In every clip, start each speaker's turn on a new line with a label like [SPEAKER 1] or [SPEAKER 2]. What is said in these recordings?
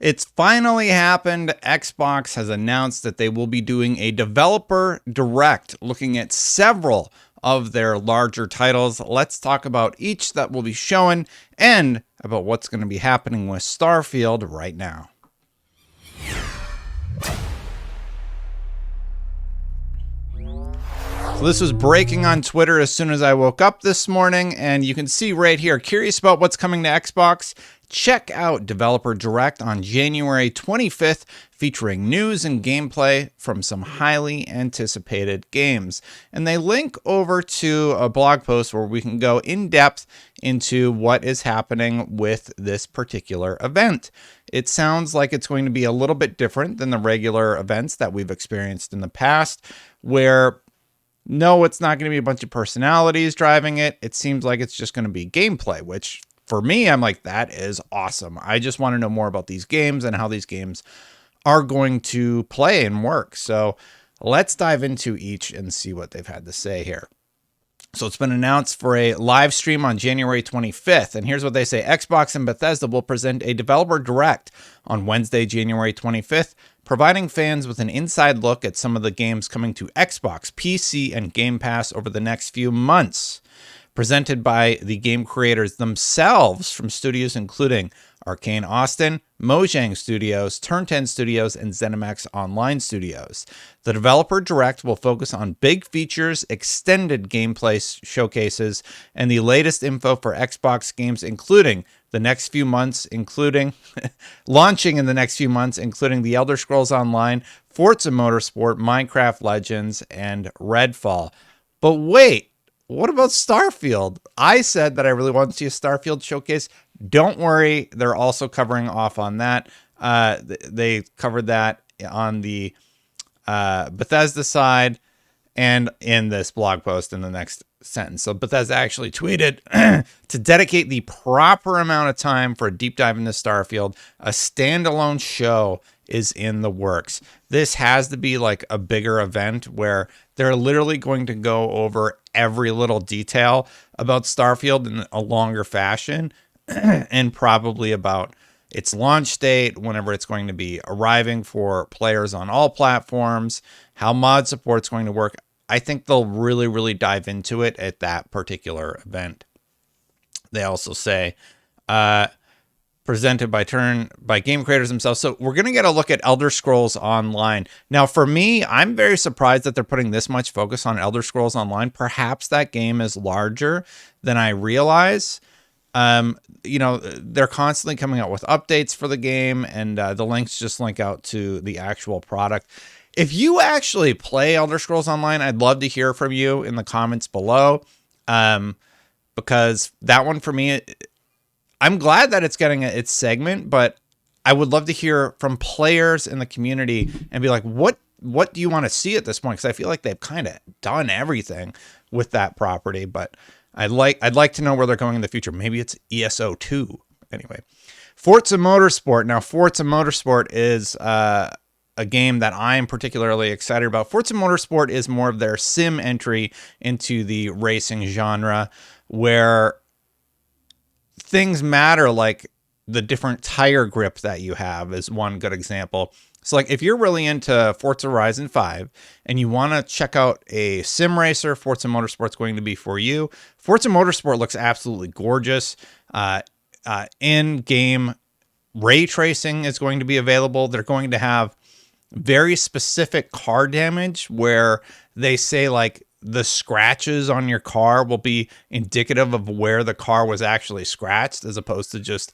[SPEAKER 1] It's finally happened. Xbox has announced that they will be doing a developer direct looking at several of their larger titles. Let's talk about each that will be shown and about what's going to be happening with Starfield right now. So this was breaking on Twitter as soon as I woke up this morning, and you can see right here, curious about what's coming to Xbox? Check out Developer Direct on January 25th, featuring news and gameplay from some highly anticipated games. And they link over to a blog post where we can go in depth into what is happening with this particular event. It sounds like it's going to be a little bit different than the regular events that we've experienced in the past, where no, it's not going to be a bunch of personalities driving it. It seems like it's just going to be gameplay, which for me, I'm like, that is awesome. I just want to know more about these games and how these games are going to play and work. So let's dive into each and see what they've had to say here. So it's been announced for a live stream on January 25th. And here's what they say. Xbox and Bethesda will present a developer direct on Wednesday, January 25th, providing fans with an inside look at some of the games coming to Xbox, PC, and Game Pass over the next few months. Presented by the game creators themselves from studios including Arcane Austin, Mojang Studios, Turn 10 Studios, and ZeniMax Online Studios. The Developer Direct will focus on big features, extended gameplay showcases, and the latest info for Xbox games, including the next few months, launching in the next few months, including The Elder Scrolls Online, Forza Motorsport, Minecraft Legends, and Redfall. But wait, what about Starfield? I said that I really want to see a Starfield showcase. Don't worry, they're also covering off on that. They covered that on the Bethesda side and in this blog post in the next sentence. So Bethesda actually tweeted to dedicate the proper amount of time for a deep dive into Starfield. A standalone show is in the works. This has to be like a bigger event where they're literally going to go over every little detail about Starfield in a longer fashion and probably about its launch date, whenever it's going to be arriving for players on all platforms, how mod support's going to work. I think they'll really, really dive into it at that particular event. They also say, presented by game creators themselves. So we're going to get a look at Elder Scrolls Online. Now, for me, I'm very surprised that they're putting this much focus on Elder Scrolls Online. Perhaps that game is larger than I realize. They're constantly coming out with updates for the game, and the links just link out to the actual product. If you actually play Elder Scrolls Online, I'd love to hear from you in the comments below, because that one for me, I'm glad that it's getting its segment, but I would love to hear from players in the community and be like, what do you want to see at this point? Because I feel like they've kind of done everything with that property, but I'd like to know where they're going in the future. Maybe it's ESO 2. Anyway, Forza Motorsport. Now, Forza Motorsport is a game that I'm particularly excited about. Forza Motorsport is more of their sim entry into the racing genre, where things matter, like the different tire grip that you have is one good example. So like if you're really into Forza Horizon 5 and you want to check out a sim racer, Forza Motorsport's going to be for you. Forza Motorsport looks absolutely gorgeous. In-game ray tracing is going to be available. They're going to have very specific car damage where they say like the scratches on your car will be indicative of where the car was actually scratched, as opposed to just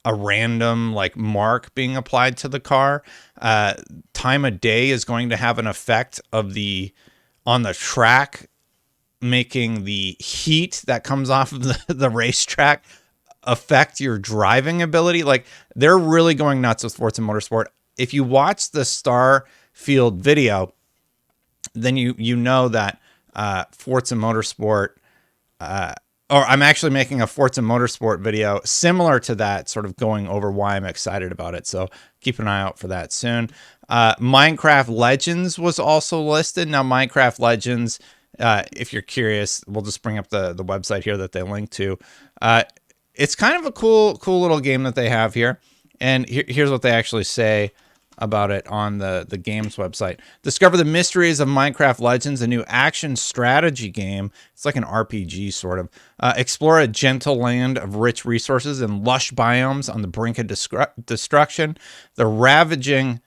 [SPEAKER 1] a random like mark being applied to the car. Time of day is going to have an effect on the track, making the heat that comes off of the racetrack affect your driving ability. Like, they're really going nuts with Forza Motorsport. If you watch the Starfield video, then you know that Forza Motorsport, or I'm actually making a Forza Motorsport video similar to that, sort of going over why I'm excited about it. So keep an eye out for that soon. Minecraft Legends was also listed. Now, Minecraft Legends, if you're curious, we'll just bring up the website here that they link to. It's kind of a cool little game that they have here. And here's what they actually say about it on the game's website. Discover the mysteries of Minecraft Legends, a new action strategy game. It's like an RPG, sort of. Explore a gentle land of rich resources and lush biomes on the brink of destruction. The ravaging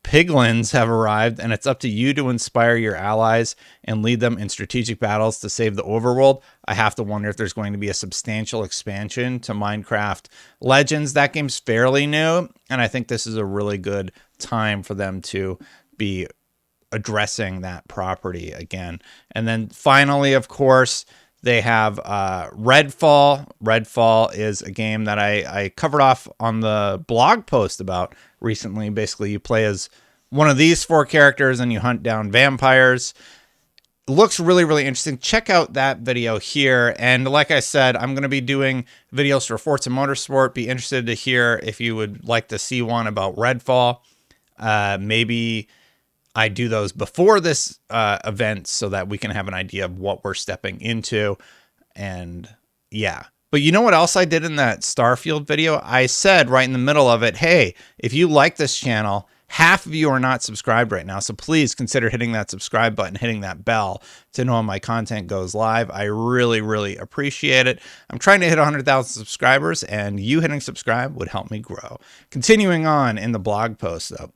[SPEAKER 1] piglins have arrived, and it's up to you to inspire your allies and lead them in strategic battles to save the overworld. I have to wonder if there's going to be a substantial expansion to Minecraft Legends. That game's fairly new, and I think this is a really good time for them to be addressing that property again. And then finally, of course, they have Redfall. Redfall is a game that I covered off on the blog post about recently. Basically, you play as one of these 4 characters and you hunt down vampires. Looks really, really interesting. Check out that video here. And like I said, I'm going to be doing videos for Forza Motorsport. Be interested to hear if you would like to see one about Redfall. Maybe I do those before this event so that we can have an idea of what we're stepping into. And yeah. But you know what else I did in that Starfield video? I said right in the middle of it, hey, if you like this channel, half of you are not subscribed right now. So please consider hitting that subscribe button, hitting that bell to know when my content goes live. I really, really appreciate it. I'm trying to hit 100,000 subscribers, and you hitting subscribe would help me grow. Continuing on in the blog post, though.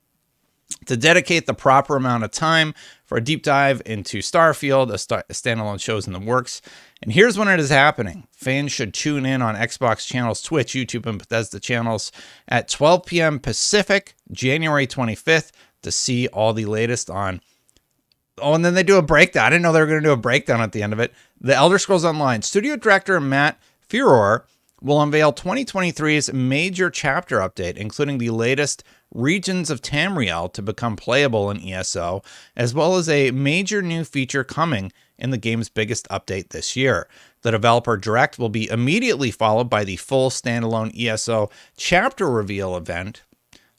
[SPEAKER 1] To dedicate the proper amount of time for a deep dive into Starfield, a standalone show's in the works. And here's when it is happening. Fans should tune in on Xbox channels, Twitch, YouTube, and Bethesda channels at 12 p.m. Pacific, January 25th, to see all the latest on... Oh, and then they do a breakdown. I didn't know they were going to do a breakdown at the end of it. The Elder Scrolls Online studio director Matt Furor will unveil 2023's major chapter update, including the latest regions of Tamriel to become playable in ESO, as well as a major new feature coming in the game's biggest update this year. The developer direct will be immediately followed by the full standalone ESO chapter reveal event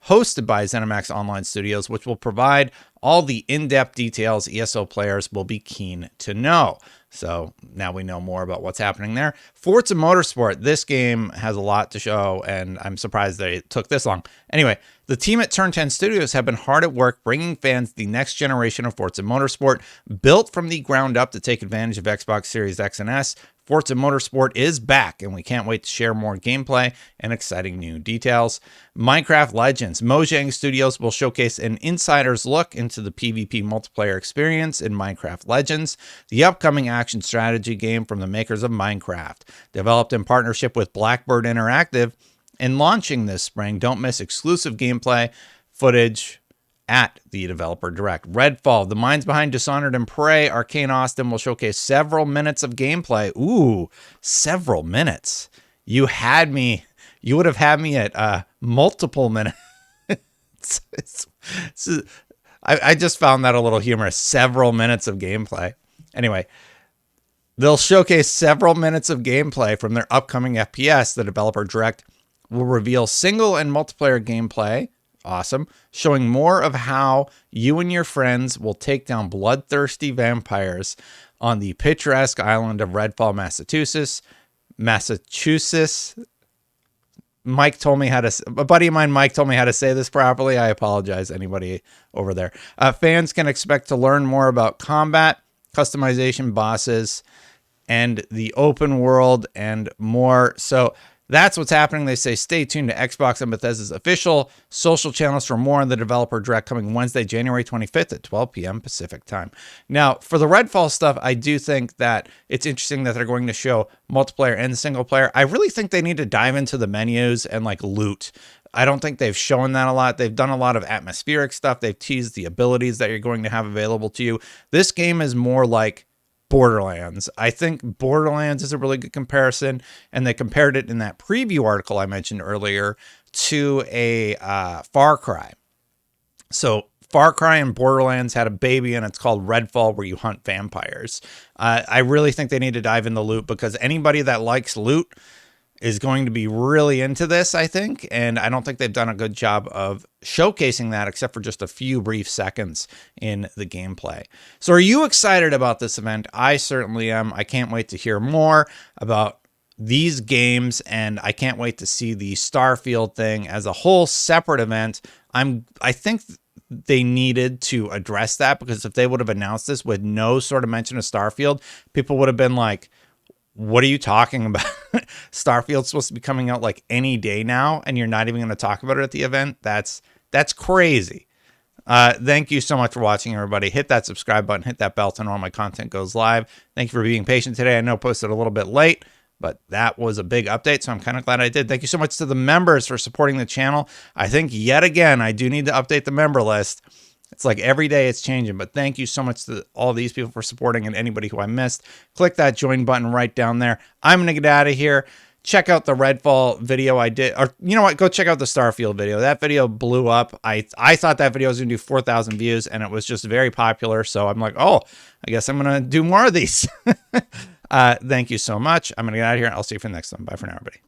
[SPEAKER 1] hosted by ZeniMax Online Studios, which will provide all the in-depth details ESO players will be keen to know. So now we know more about what's happening there. Forza Motorsport, this game has a lot to show, and I'm surprised that it took this long. Anyway, the team at Turn 10 Studios have been hard at work bringing fans the next generation of Forza Motorsport, built from the ground up to take advantage of Xbox Series X and S. Forza Motorsport is back, and we can't wait to share more gameplay and exciting new details. Minecraft Legends. Mojang Studios will showcase an insider's look into the PvP multiplayer experience in Minecraft Legends, the upcoming action strategy game from the makers of Minecraft. Developed in partnership with Blackbird Interactive and launching this spring, don't miss exclusive gameplay footage at the developer direct. Redfall, the minds behind Dishonored and Prey, Arcane Austin will showcase several minutes of gameplay. Ooh, several minutes. You had me. You would have had me at multiple minutes. I just found that a little humorous. Several minutes of gameplay. Anyway, they'll showcase several minutes of gameplay from their upcoming FPS. The developer direct will reveal single and multiplayer gameplay. Awesome. Showing more of how you and your friends will take down bloodthirsty vampires on the picturesque island of Redfall, Massachusetts. Mike told me a buddy of mine, Mike, told me how to say this properly. I apologize, anybody over there. Fans can expect to learn more about combat, customization, bosses, and the open world and more. So that's what's happening. They say stay tuned to Xbox and Bethesda's official social channels for more on the developer direct coming Wednesday, January 25th at 12 p.m. Pacific time. Now, for the Redfall stuff, I do think that it's interesting that they're going to show multiplayer and single player. I really think they need to dive into the menus and like loot. I don't think they've shown that a lot. They've done a lot of atmospheric stuff. They've teased the abilities that you're going to have available to you. This game is more like Borderlands. I think Borderlands is a really good comparison, and they compared it in that preview article I mentioned earlier to a Far Cry. So Far Cry and Borderlands had a baby, and it's called Redfall, where you hunt vampires. I really think they need to dive in the loot, because anybody that likes loot is going to be really into this, I think. And I don't think they've done a good job of showcasing that, except for just a few brief seconds in the gameplay. So are you excited about this event? I certainly am. I can't wait to hear more about these games, and I can't wait to see the Starfield thing as a whole separate event. I think they needed to address that, because if they would have announced this with no sort of mention of Starfield, people would have been like, what are you talking about? Starfield's supposed to be coming out like any day now, and you're not even going to talk about it at the event? That's crazy. Thank you so much for watching, everybody. Hit that subscribe button, hit that bell to know when my content goes live. Thank you for being patient today. I know I posted a little bit late, but that was a big update, so I'm kind of glad I did. Thank you so much to the members for supporting the channel. I think yet again, I do need to update the member list. It's like every day it's changing, but thank you so much to all these people for supporting, and anybody who I missed. Click that join button right down there. I'm going to get out of here. Check out the Redfall video I did, or you know what? Go check out the Starfield video. That video blew up. I thought that video was going to do 4,000 views, and it was just very popular. So I'm like, oh, I guess I'm going to do more of these. Thank you so much. I'm going to get out of here, and I'll see you for the next one. Bye for now, everybody.